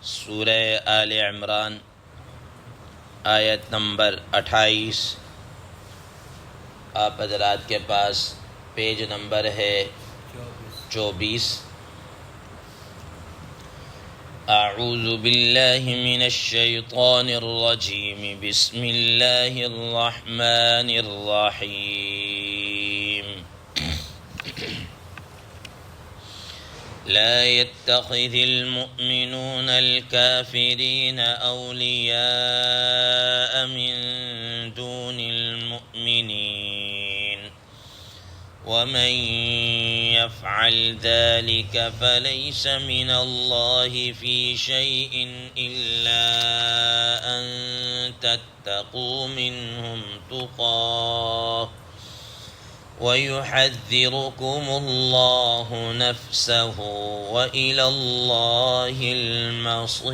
سورہ آل عمران آیت نمبر 28۔ آپ حضرات کے پاس پیج نمبر ہے 24۔ اعوذ باللہ من الشیطان الرجیم، بسم اللہ الرحمن الرحیم۔ لا يتخذ المؤمنون الكافرين أولياء من دون المؤمنين ومن يفعل ذلك فليس من الله في شيء إلا أن تتقوا منهم تقاه وَيُحَذِّرُكُمُ اللَّهُ نَفْسَهُ وَإِلَى اللَّهِ الْمَصِيرُ۔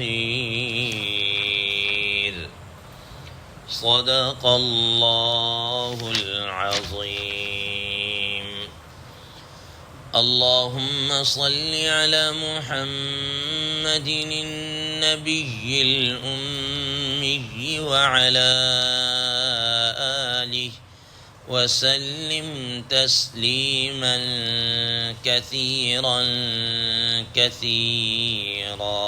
صدق اللہ العظیم۔ اللہم صل علی محمد النبی الأمی وعلى آلہ وسلم تسلیما کثیرا کثیرا۔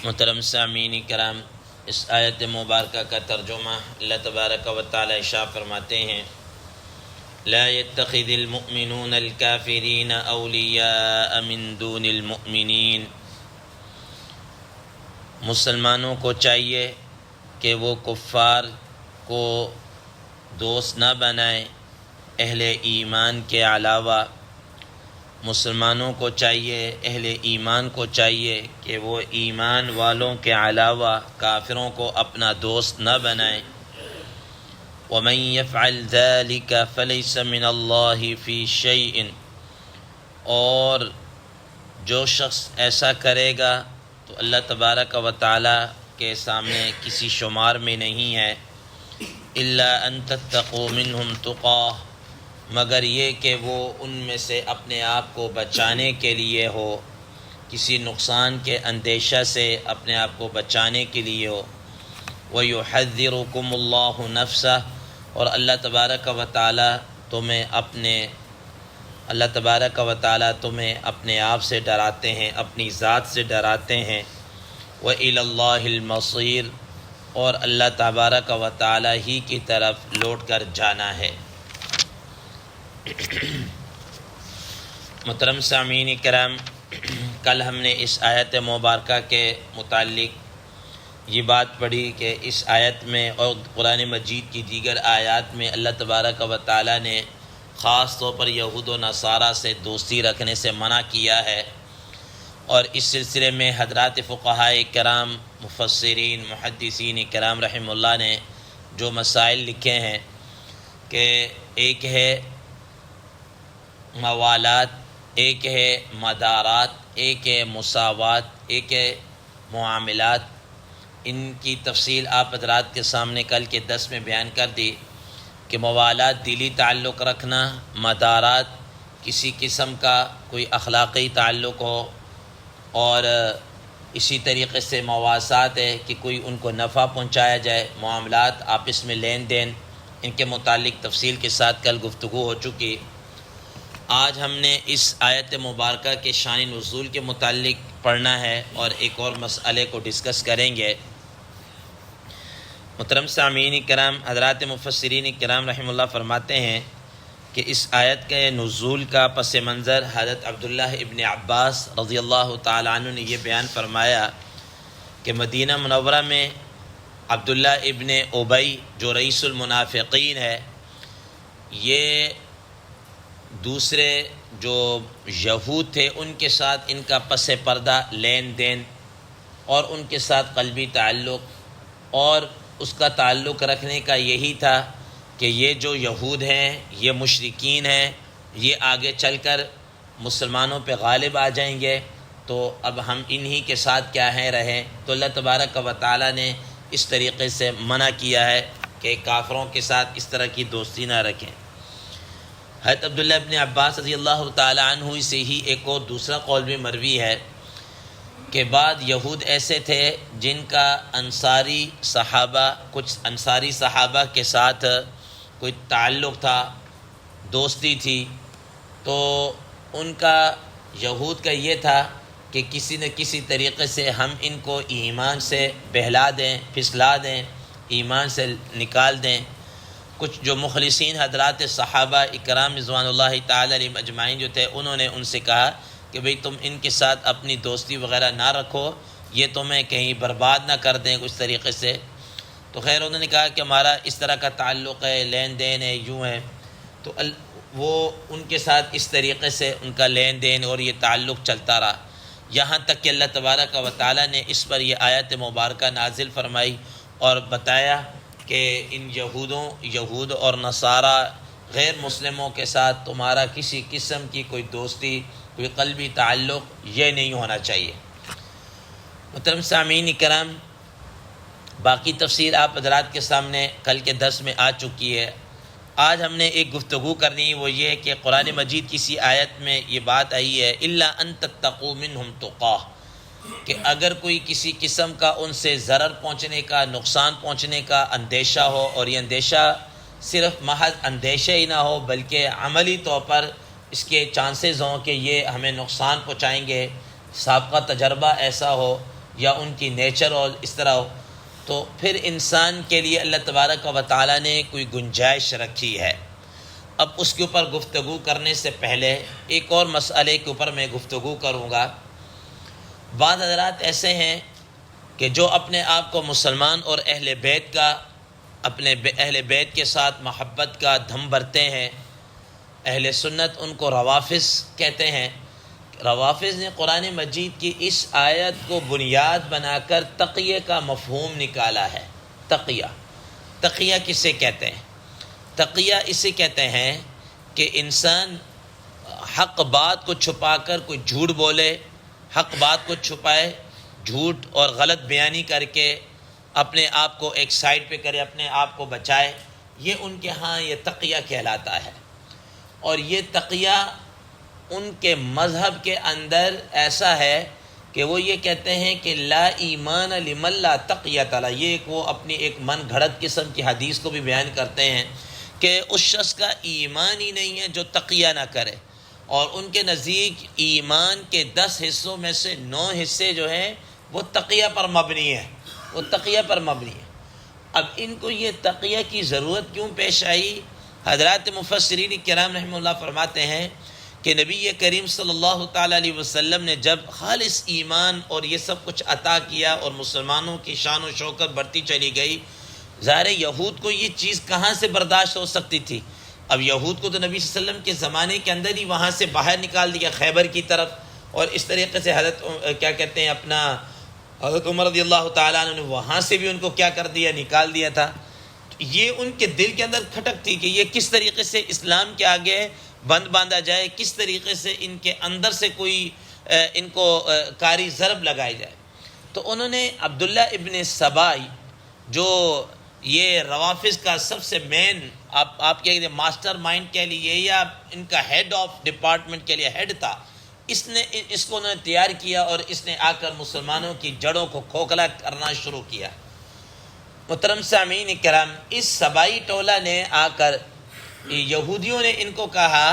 محترم سامعین کرام، اس آیت مبارکہ کا ترجمہ اللہ تبارک و تعالی ارشاد فرماتے ہیں: لا يتخذ المؤمنون الكافرین اولیاء من دون المؤمنین۔ مسلمانوں کو چاہیے کہ وہ کفار کو دوست نہ بنائیں اہل ایمان کے علاوہ۔ مسلمانوں کو چاہیے، اہل ایمان کو چاہیے کہ وہ ایمان والوں کے علاوہ کافروں کو اپنا دوست نہ بنائیں۔ وَمَن يَفْعَلْ ذَلِكَ فَلَيْسَ مِنَ اللَّهِ فِي شَيْءٍ، اور جو شخص ایسا کرے گا تو اللہ تبارک و تعالی کے سامنے کسی شمار میں نہیں ہے۔ إِلَّا أَن تَتَّقُوا مِنْهُمْ تُقَاةً، مگر یہ کہ وہ ان میں سے اپنے آپ کو بچانے کے لیے ہو، کسی نقصان کے اندیشہ سے اپنے آپ کو بچانے کے لیے ہو۔ وَيُحَذِّرُكُمُ اللَّهُ نَفْسَهُ، اور اللہ تبارک و تعالی تمہیں اپنے آپ سے ڈراتے ہیں، اپنی ذات سے ڈراتے ہیں۔ وَإِلَى اللَّهِ الْمَصِيرُ، اور اللہ تبارک و تعالی ہی کی طرف لوٹ کر جانا ہے۔ محترم سامعین کرام، کل ہم نے اس آیت مبارکہ کے متعلق یہ بات پڑھی کہ اس آیت میں اور قرآن مجید کی دیگر آیات میں اللہ تبارک و تعالی نے خاص طور پر یہود و نصارہ سے دوستی رکھنے سے منع کیا ہے، اور اس سلسلے میں حضرات فقہاء کرام، مفسرین، محدثین کرام رحم اللہ نے جو مسائل لکھے ہیں کہ ایک ہے موالات، ایک ہے مدارات، ایک ہے مساوات، ایک ہے معاملات۔ ان کی تفصیل آپ حضرات کے سامنے کل کے درس میں بیان کر دی کہ موالات دلی تعلق رکھنا، مدارات کسی قسم کا کوئی اخلاقی تعلق ہو، اور اسی طریقے سے مواسات ہے کہ کوئی ان کو نفع پہنچایا جائے۔ معاملات آپس میں لین دین، ان کے متعلق تفصیل کے ساتھ کل گفتگو ہو چکی۔ آج ہم نے اس آیت مبارکہ کے شان نزول کے متعلق پڑھنا ہے اور ایک اور مسئلے کو ڈسکس کریں گے۔ محترم سامعین کرام، حضرات مفسرین کرام رحم اللہ فرماتے ہیں کہ اس آیت کے نزول کا پس منظر حضرت عبداللہ ابن عباس رضی اللہ تعالیٰ عنہ نے یہ بیان فرمایا کہ مدینہ منورہ میں عبداللہ ابن ابی جو رئیس المنافقین ہے، یہ دوسرے جو یہود تھے ان کے ساتھ ان کا پس پردہ لین دین اور ان کے ساتھ قلبی تعلق، اور اس کا تعلق رکھنے کا یہی تھا کہ یہ جو یہود ہیں، یہ مشرکین ہیں، یہ آگے چل کر مسلمانوں پہ غالب آ جائیں گے، تو اب ہم انہی کے ساتھ کیا ہیں رہیں۔ تو اللہ تبارک و تعالی نے اس طریقے سے منع کیا ہے کہ کافروں کے ساتھ اس طرح کی دوستی نہ رکھیں۔ حضرت عبداللہ ابن عباس رضی اللہ تعالی عنہ سے ہی ایک اور دوسرا قول بھی مروی ہے کہ بعد یہود ایسے تھے جن کا کچھ انصاری صحابہ کے ساتھ کوئی تعلق تھا، دوستی تھی، تو ان کا یہود کا یہ تھا کہ کسی نہ کسی طریقے سے ہم ان کو ایمان سے بہلا دیں، پھسلا دیں، ایمان سے نکال دیں۔ کچھ جو مخلصین حضرات صحابہ اکرام رضوان اللہ تعالی علیہم اجمعین جو تھے، انہوں نے ان سے کہا کہ بھئی تم ان کے ساتھ اپنی دوستی وغیرہ نہ رکھو، یہ تمہیں کہیں برباد نہ کر دیں کچھ طریقے سے۔ تو خیر انہوں نے کہا کہ ہمارا اس طرح کا تعلق ہے، لین دین ہے، یوں ہے، تو وہ ان کے ساتھ اس طریقے سے ان کا لین دین اور یہ تعلق چلتا رہا، یہاں تک کہ اللہ تبارک و تعالیٰ نے اس پر یہ آیت مبارکہ نازل فرمائی اور بتایا کہ ان یہود اور نصارہ غیر مسلموں کے ساتھ تمہارا کسی قسم کی کوئی دوستی، کوئی قلبی تعلق یہ نہیں ہونا چاہیے۔ محترم سامعین کرام، باقی تفسیر آپ حضرات کے سامنے کل کے درس میں آ چکی ہے۔ آج ہم نے ایک گفتگو کرنی ہے، وہ یہ ہے کہ قرآن مجید کسی آیت میں یہ بات آئی ہے الا ان تتقوا منہم تقاہ، کہ اگر کوئی کسی قسم کا ان سے ضرر پہنچنے کا، نقصان پہنچنے کا اندیشہ ہو، اور یہ اندیشہ صرف محض اندیشہ ہی نہ ہو بلکہ عملی طور پر اس کے چانسز ہوں کہ یہ ہمیں نقصان پہنچائیں گے، سابقہ تجربہ ایسا ہو یا ان کی نیچر اور اس طرح ہو، تو پھر انسان کے لیے اللہ تبارک و تعالیٰ نے کوئی گنجائش رکھی ہے۔ اب اس کے اوپر گفتگو کرنے سے پہلے ایک اور مسئلے کے اوپر میں گفتگو کروں گا۔ بعض حضرات ایسے ہیں کہ جو اپنے آپ کو مسلمان اور اپنے اہل بیت کے ساتھ محبت کا دھم بھرتے ہیں، اہل سنت ان کو روافض کہتے ہیں۔ روافض نے قرآن مجید کی اس آیت کو بنیاد بنا کر تقیہ کا مفہوم نکالا ہے۔ تقیہ کسے کہتے ہیں؟ تقیہ اسے کہتے ہیں کہ انسان حق بات کو چھپا کر کوئی جھوٹ بولے، حق بات کو چھپائے، جھوٹ اور غلط بیانی کر کے اپنے آپ کو ایک سائڈ پہ کرے، اپنے آپ کو بچائے، یہ ان کے ہاں یہ تقیہ کہلاتا ہے۔ اور یہ تقیہ ان کے مذہب کے اندر ایسا ہے کہ وہ یہ کہتے ہیں کہ لا ایمان لمن لا تقیۃ لہ، یہ وہ اپنی ایک من گھڑت قسم کی حدیث کو بھی بیان کرتے ہیں کہ اس شخص کا ایمان ہی نہیں ہے جو تقیہ نہ کرے، اور ان کے نزدیک ایمان کے 10 حصوں میں سے 9 حصے جو ہیں وہ تقیہ پر مبنی ہے، اب ان کو یہ تقیہ کی ضرورت کیوں پیش آئی؟ حضرات مفسرین کرام رحمہ اللہ فرماتے ہیں کہ نبی کریم صلی اللہ تعالیٰ علیہ وسلم نے جب خالص ایمان اور یہ سب کچھ عطا کیا اور مسلمانوں کی شان و شوکت بڑھتی چلی گئی، ظاہر یہود کو یہ چیز کہاں سے برداشت ہو سکتی تھی؟ اب یہود کو تو نبی صلی اللہ علیہ وسلم کے زمانے کے اندر ہی وہاں سے باہر نکال دیا خیبر کی طرف، اور اس طریقے سے حضرت عمر رضی اللہ تعالیٰ عنہ نے وہاں سے بھی ان کو کیا کر دیا، نکال دیا تھا۔ یہ ان کے دل کے اندر کھٹک تھی کہ یہ کس طریقے سے اسلام کے آگے بند باندھا جائے، کس طریقے سے ان کے اندر سے کوئی ان کو کاری ضرب لگائی جائے۔ تو انہوں نے عبداللہ ابن سبائی، جو یہ روافظ کا سب سے مین آپ کہہ ماسٹر مائنڈ کہہ لیجیے یا ان کا ہیڈ آف ڈپارٹمنٹ کے لیے ہیڈ تھا، اس کو انہوں نے تیار کیا اور اس نے آ کر مسلمانوں کی جڑوں کو کھوکھلا کرنا شروع کیا۔ محترم سامعین کرام، اس سبائی ٹولہ نے آ کر یہودیوں نے ان کو کہا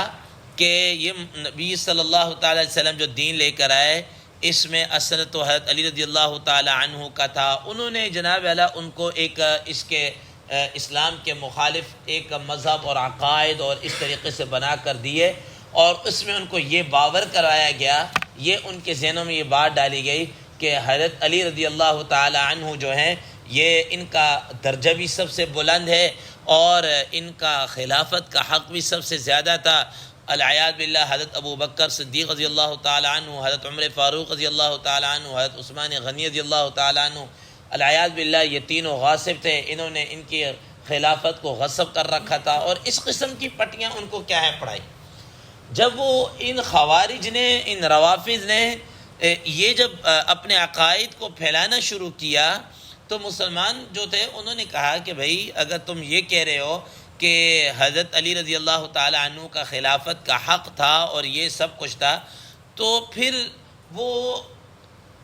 کہ یہ نبی صلی اللہ تعالی علیہ وسلم جو دین لے کر آئے اس میں اصل تو حضرت علی رضی اللہ تعالی عنہ کا تھا۔ انہوں نے جناب علی ان کو ایک اس کے اسلام کے مخالف ایک مذہب اور عقائد اور اس طریقے سے بنا کر دیے، اور اس میں ان کو یہ باور کرایا گیا، یہ ان کے ذہنوں میں یہ بات ڈالی گئی کہ حضرت علی رضی اللہ تعالی عنہ جو ہیں یہ ان کا درجہ بھی سب سے بلند ہے اور ان کا خلافت کا حق بھی سب سے زیادہ تھا۔ العیاذ باللہ حضرت ابو بکر صدیق رضی اللہ تعالی عنہ، حضرت عمر فاروق رضی اللہ تعالی عنہ، حضرت عثمان غنی رضی اللہ تعالی عنہ، العیاذ باللہ یہ تینوں غاصب تھے، انہوں نے ان کی خلافت کو غصب کر رکھا تھا، اور اس قسم کی پٹیاں ان کو کیا ہے پڑھائی۔ جب وہ ان خوارج نے، ان روافظ نے یہ جب اپنے عقائد کو پھیلانا شروع کیا تو مسلمان جو تھے انہوں نے کہا کہ بھئی اگر تم یہ کہہ رہے ہو کہ حضرت علی رضی اللہ تعالی عنہ کا خلافت کا حق تھا اور یہ سب کچھ تھا، تو پھر وہ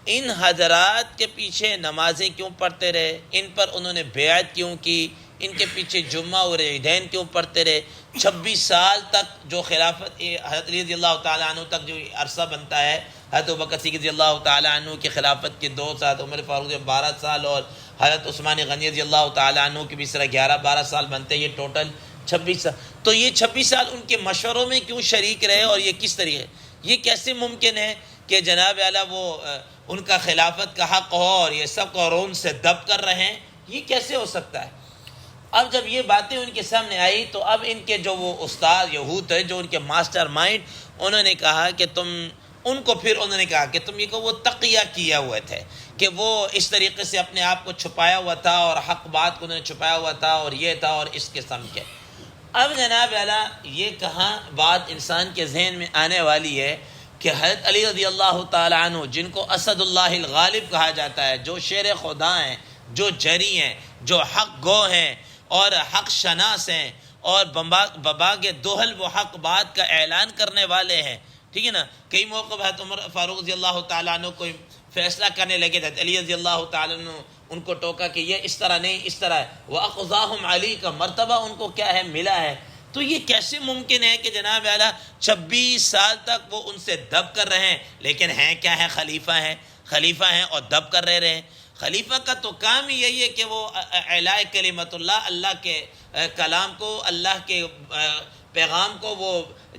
ان حضرات کے پیچھے نمازیں کیوں پڑھتے رہے، ان پر انہوں نے بیعت کیوں کی، ان کے پیچھے جمعہ اور عیدین کیوں پڑھتے رہے؟ 26 سال تک جو خلافت حضرت علی رضی اللہ تعالیٰ عنہ تک جو عرصہ بنتا ہے، حضرت ابوبکر صدیق رضی اللہ تعالیٰ عنہ کی خلافت کے 2 سال، عمر فاروق 12 سال اور حضرت عثمان غنی رضی اللہ تعالیٰ عنہ کے بھی اس طرح 11-12 سال بنتے ہیں، یہ ٹوٹل 26 سال۔ تو یہ 26 سال ان کے مشوروں میں کیوں شریک رہے، اور یہ کس طریقے، یہ کیسے ممکن ہے کہ جناب اعلیٰ وہ ان کا خلافت کا حق ہو اور یہ سب قرون سے دب کر رہے ہیں؟ یہ کیسے ہو سکتا ہے؟ اب جب یہ باتیں ان کے سامنے آئی تو اب ان کے جو وہ استاد یہود ہے، جو ان کے ماسٹر مائنڈ، انہوں نے کہا کہ انہوں نے کہا کہ تم یہ کو وہ تقیہ کیا ہوئے تھے کہ وہ اس طریقے سے اپنے آپ کو چھپایا ہوا تھا اور حق بات کو انہوں نے چھپایا ہوا تھا اور یہ تھا اور اس قسم کے۔ اب جناب اعلیٰ یہ کہاں بات انسان کے ذہن میں آنے والی ہے کہ حضرت علی رضی اللہ تعالیٰ عنہ، جن کو اسد اللہ الغالب کہا جاتا ہے، جو شیر خدا ہیں، جو جری ہیں، جو حق گو ہیں اور حق شناس ہیں اور بباغ دوحل وہ حق بات کا اعلان کرنے والے ہیں، ٹھیک ہے نا؟ کئی موقع حضرت عمر فاروق رضی اللہ تعالیٰ عنہ کوئی فیصلہ کرنے لگے، حضرت علی رضی اللہ تعالیٰ عنہ ان کو ٹوکا کہ یہ اس طرح نہیں، اس طرح ہے، وَأَقْضَاهُمْ عَلِي کا مرتبہ ان کو کیا ہے، ملا ہے۔ تو یہ کیسے ممکن ہے کہ جناب اعلیٰ 26 سال تک وہ ان سے دب کر رہے ہیں، لیکن ہیں کیا ہے، خلیفہ ہیں اور دب کر رہے ہیں۔ خلیفہ کا تو کام ہی یہی ہے کہ وہ اعلاء کلمت اللہ کے کلام کو، اللہ کے پیغام کو وہ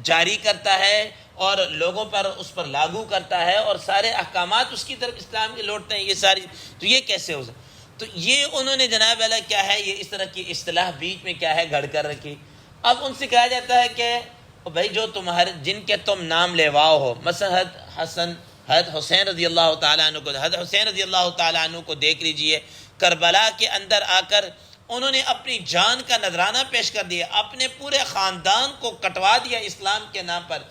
جاری کرتا ہے اور لوگوں پر اس پر لاگو کرتا ہے اور سارے احکامات اس کی طرف اسلام کے لوٹتے ہیں، یہ ساری۔ تو یہ کیسے ہو سکتا؟ تو یہ انہوں نے جناب اعلیٰ کیا ہے، یہ اس طرح کی اصطلاح بیچ میں کیا ہے گھڑ کر رکھی۔ اب ان سے کہا جاتا ہے کہ بھائی جو جن کے تم نام لیواؤ ہو، مثلا حضرت حسین رضی اللہ تعالیٰ عنہ کو، حضرت حسین رضی اللہ تعالیٰ عنہ کو دیکھ لیجئے، کربلا کے اندر آ کر انہوں نے اپنی جان کا نذرانہ پیش کر دیا، اپنے پورے خاندان کو کٹوا دیا اسلام کے نام پر،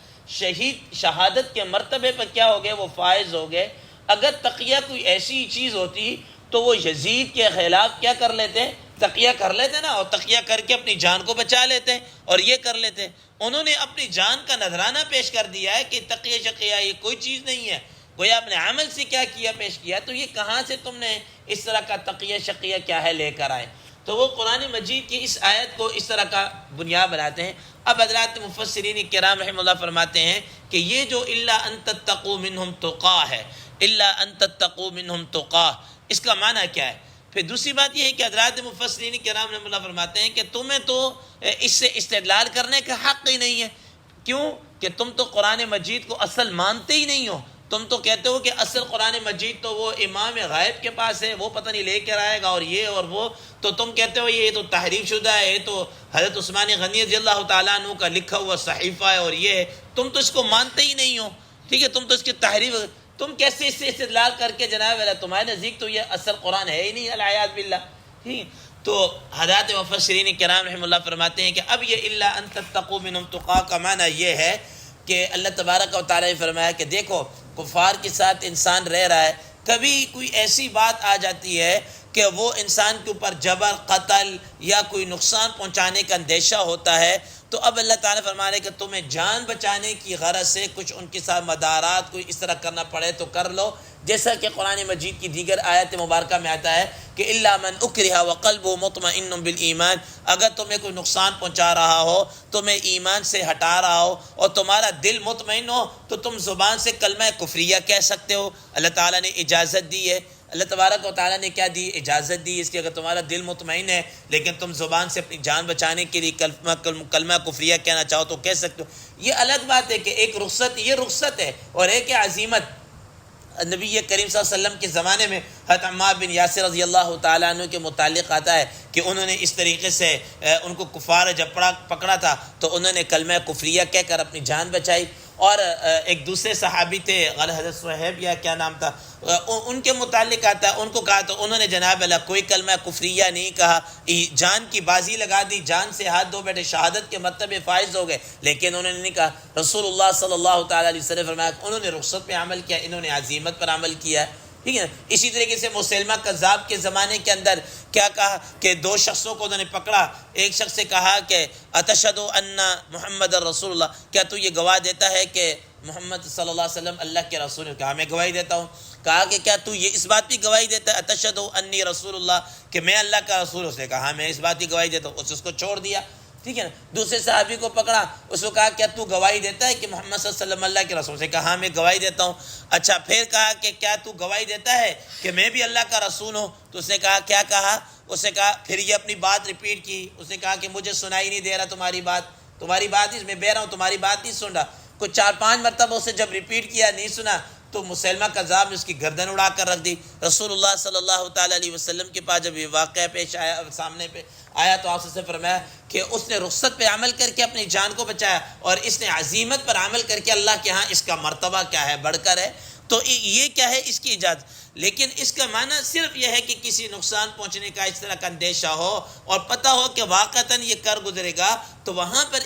شہادت کے مرتبے پر کیا ہو گئے، وہ فائز ہو گئے۔ اگر تقیہ کوئی ایسی چیز ہوتی تو وہ یزید کے خلاف کیا کر لیتے، تقیہ کر لیتے نا، اور تقیہ کر کے اپنی جان کو بچا لیتے اور یہ کر لیتے۔ انہوں نے اپنی جان کا نذرانہ پیش کر دیا ہے کہ تقیہ شقیہ یہ کوئی چیز نہیں ہے، گویا اپنے عمل سے کیا کیا، پیش کیا۔ تو یہ کہاں سے تم نے اس طرح کا تقیہ شقیہ کیا ہے لے کر آئے؟ تو وہ قرآن مجید کی اس آیت کو اس طرح کا بنیاد بناتے ہیں۔ اب حضرات مفسرین کرام رحمہ اللہ فرماتے ہیں کہ یہ جو الا ان تتقوا منہم تقا ہے، الا ان تتقوا منہم تقا، اس کا معنی کیا ہے؟ پھر دوسری بات یہ ہے کہ حضرات مفسرین کرام رحمہ اللہ فرماتے ہیں کہ تمہیں تو اس سے استدلال کرنے کا حق ہی نہیں ہے۔ کیوں؟ کہ تم تو قرآن مجید کو اصل مانتے ہی نہیں ہو۔ تم تو کہتے ہو کہ اصل قرآن مجید تو وہ امام غائب کے پاس ہے، وہ پتہ نہیں لے کر آئے گا اور یہ اور وہ، تو تم کہتے ہو یہ تو تحریف شدہ ہے، یہ تو حضرت عثمان غنی رضی اللہ تعالیٰ عنہ کا لکھا ہوا صحیفہ ہے اور یہ ہے، تم تو اس کو مانتے ہی نہیں ہو، ٹھیک ہے؟ تم تو اس کی تحریف، تم کیسے اس سے استدلال کر کے جناب اللہ تمہارے نزدیک تو یہ اصل قرآن ہے ہی نہیں، العیاذ باللہ، ٹھیک ہے؟ تو حضرات مفسرین کرام رحمہ اللہ فرماتے ہیں کہ اب یہ الا ان تتقوا منہم تقا کا معنی یہ ہے کہ اللہ تبارک و تعالیٰ نے فرمایا کہ دیکھو کفار کے ساتھ انسان رہ رہا ہے، کبھی کوئی ایسی بات آ جاتی ہے کہ وہ انسان کے اوپر جبر، قتل یا کوئی نقصان پہنچانے کا اندیشہ ہوتا ہے، تو اب اللہ تعالیٰ فرما رہے کہ تمہیں جان بچانے کی غرض سے کچھ ان کے ساتھ مدارات کوئی اس طرح کرنا پڑے تو کر لو، جیسا کہ قرآن مجید کی دیگر آیت مبارکہ میں آتا ہے کہ الا من اکرہ وقلبہ مطمئن بالایمان، اگر تمہیں کوئی نقصان پہنچا رہا ہو، تمہیں ایمان سے ہٹا رہا ہو اور تمہارا دل مطمئن ہو، تو تم زبان سے کلمہ کفریہ کہہ سکتے ہو۔ اللہ تعالیٰ نے اجازت دی ہے، اللہ تبارک و تعالیٰ نے کیا دی، اجازت دی اس کی، اگر تمہارا دل مطمئن ہے لیکن تم زبان سے اپنی جان بچانے کے لیے کلمہ کفریہ کہنا چاہو تو کہہ سکتے ہو۔ یہ الگ بات ہے کہ ایک رخصت، یہ رخصت ہے، اور ایک عزیمت۔ نبی کریم صلی اللہ علیہ وسلم کے زمانے میں حضرت عمار بن یاسر رضی اللہ تعالیٰ عنہ کے متعلق آتا ہے کہ انہوں نے اس طریقے سے ان کو کفار جب پکڑا تھا تو انہوں نے کلمہ کفریہ کہہ کر اپنی جان بچائی۔ اور ایک دوسرے صحابی تھے حضرت صہیب یا کیا نام تھا، ان کے متعلق آتا ہے، ان کو کہا تو انہوں نے جناب اللہ کوئی کلمہ کفریہ نہیں کہا، جان کی بازی لگا دی، جان سے ہاتھ دھو بیٹھے، شہادت کے مرتبے فائز ہو گئے، لیکن انہوں نے نہیں کہا۔ رسول اللہ صلی اللہ تعالیٰ علیہ وسلم فرمایا انہوں نے رخصت پہ عمل کیا، انہوں نے عزیمت پر عمل کیا، ٹھیک ہے۔ اسی طریقے سے مسلمہ کذاب کے زمانے کے اندر کیا کہا کہ دو شخصوں کو انہوں نے پکڑا، ایک شخص سے کہا کہ اتشہد ان محمد الرسول اللہ، کیا تو یہ گواہ دیتا ہے کہ محمد صلی اللہ علیہ وسلم اللہ کے رسول ہے؟ کہا میں گواہی دیتا ہوں۔ کہا کہ کیا تو یہ اس بات کی گواہی دیتا ہے اتشہد انی رسول اللہ کہ میں اللہ کا رسول؟ اس نے کہا ہاں میں اس بات کی گواہی دیتا ہوں، اس کو چھوڑ دیا، ٹھیک ہے نا۔ دوسرے صحابی کو پکڑا، اس کو کہا کیا تو گواہی دیتا ہے کہ محمد صلی اللہ علیہ وسلم اللہ کے رسول؟ سے کہا ہاں میں گواہی دیتا ہوں۔ اچھا پھر کہا کہ کیا تو گواہی دیتا ہے کہ میں بھی اللہ کا رسول ہوں؟ تو اس نے کہا کیا کہا؟ اس نے کہا پھر یہ اپنی بات ریپیٹ کی، اس نے کہا کہ مجھے سنائی نہیں دے رہا تمہاری بات ہی میں بہ رہا ہوں، تمہاری بات نہیں سن رہا۔ کچھ 4-5 مرتبہ اسے جب ریپیٹ کیا نہیں سنا تو مسلمہ کذاب نے اس کی گردن اڑا کر رکھ دی۔ رسول اللہ صلی اللہ تعالیٰ علیہ وسلم کے پاس جب یہ واقعہ پیش آیا، سامنے پہ آیا، تو آپ سے فرمایا کہ اس نے رخصت پہ عمل کر کے اپنی جان کو بچایا، اور اس نے عزیمت پر عمل کر کے اللہ کے ہاں اس کا مرتبہ کیا ہے، بڑھ کر ہے۔ تو یہ کیا ہے، اس کی اجازت۔ لیکن اس کا معنی صرف یہ ہے کہ کسی نقصان پہنچنے کا اس طرح کا اندیشہ ہو اور پتہ ہو کہ واقعتاً یہ کر گزرے گا، تو وہاں پر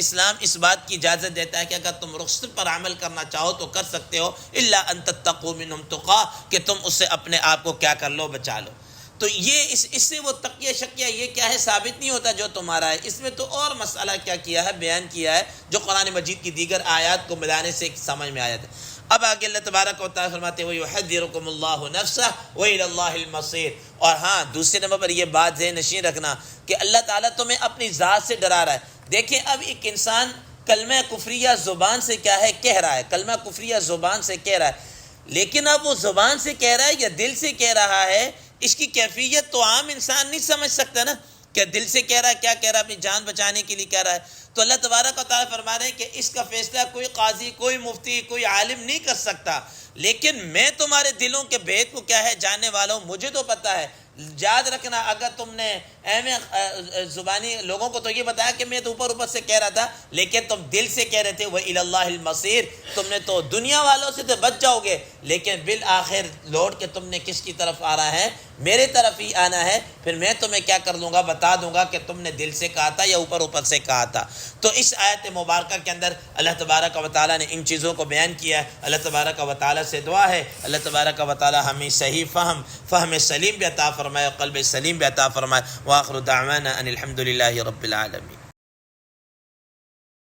اسلام اس بات کی اجازت دیتا ہے کہ اگر تم رخصت پر عمل کرنا چاہو تو کر سکتے ہو، الا ان تتقوا منهم تقا، کہ تم اس سے اپنے آپ کو کیا کر لو، بچا لو۔ تو یہ اس سے وہ تقیہ شکیہ یہ کیا ہے، ثابت نہیں ہوتا جو تمہارا ہے۔ اس میں تو اور مسئلہ کیا کیا ہے، بیان کیا ہے، جو قرآن مجید کی دیگر آیات کو ملانے سے سمجھ میں آیا تھا۔ اب آگے اللہ تبارک و تعالیٰ فرماتے ہیں وَيُحَذِّرُكُمُ اللَّهُ نَفْسَهُ وَإِلَى اللَّهِ الْمَصِيرُ۔ اور ہاں دوسرے نمبر پر یہ بات ذہن نشین رکھنا کہ اللہ تعالیٰ تمہیں اپنی ذات سے ڈرا رہا ہے۔ دیکھیں اب ایک انسان کلمہ کفریہ زبان سے کیا ہے کہہ رہا ہے، کلمہ کفریہ زبان سے کہہ رہا ہے، لیکن اب وہ زبان سے کہہ رہا ہے یا دل سے کہہ رہا ہے، اس کی کیفیت تو عام انسان نہیں سمجھ سکتا نا، کہ دل سے کہہ رہا ہے، کیا کہہ رہا ہے، اپنی جان بچانے کے لیے کہہ رہا ہے۔ تو اللہ تبارک و تعالیٰ فرما رہے ہیں کہ اس کا فیصلہ کوئی قاضی، کوئی مفتی، کوئی عالم نہیں کر سکتا، لیکن میں تمہارے دلوں کے بھید کو کیا ہے جاننے والا ہوں، مجھے تو پتہ ہے۔ یاد رکھنا، اگر تم نے زبانی لوگوں کو تو یہ بتایا کہ میں تو اوپر سے کہہ رہا تھا، لیکن تم دل سے کہہ رہے تھے وَإِلَى اللَّهِ الْمَصِيرُ، تم نے تو دنیا والوں سے تو بچ جاؤ گے، لیکن بالآخر لوٹ کے تم نے کس کی طرف آنا ہے، میرے طرف ہی آنا ہے۔ پھر میں تمہیں کیا کر دوں گا، بتا دوں گا کہ تم نے دل سے کہا تھا یا اوپر سے کہا تھا۔ تو اس آیت مبارکہ کے اندر اللہ تبارک و تعالیٰ نے ان چیزوں کو بیان کیا ہے۔ اللہ تبارک و تعالیٰ سے دعا ہے اللہ تبارک و تعالیٰ ہمیں صحیح فہم سلیم بھی عطا فرمائے، قلب سلیم بھی عطا فرمائے۔ وآخر دعوانا ان الحمد للہ رب العالمین۔